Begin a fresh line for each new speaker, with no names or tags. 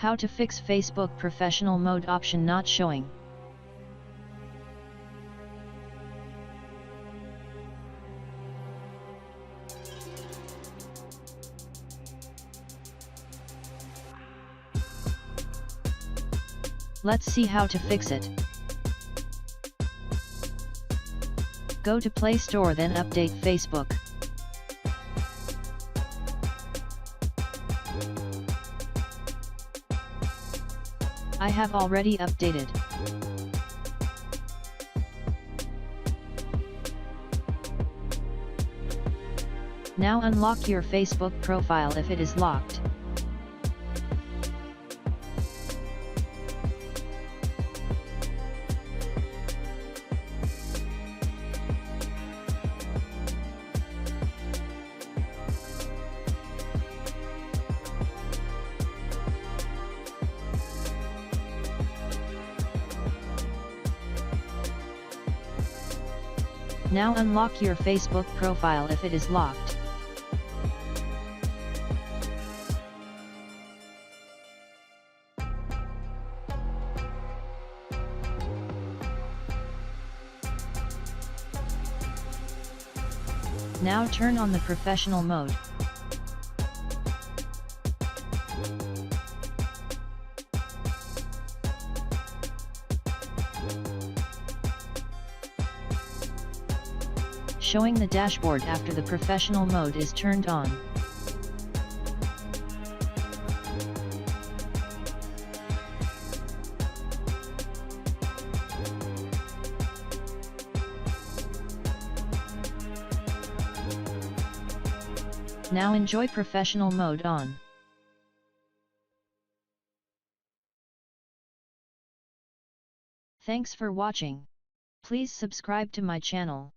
How to fix Facebook professional mode option not showing. Let's see how to fix it. Go to Play Store, then update Facebook. I have already updated. Now unlock your Facebook profile if it is locked. Now unlock your Facebook profile if it is locked. Now turn on the professional mode. Showing the dashboard after the professional mode is turned on. Now enjoy professional mode on. Thanks for watching. Please subscribe to my channel.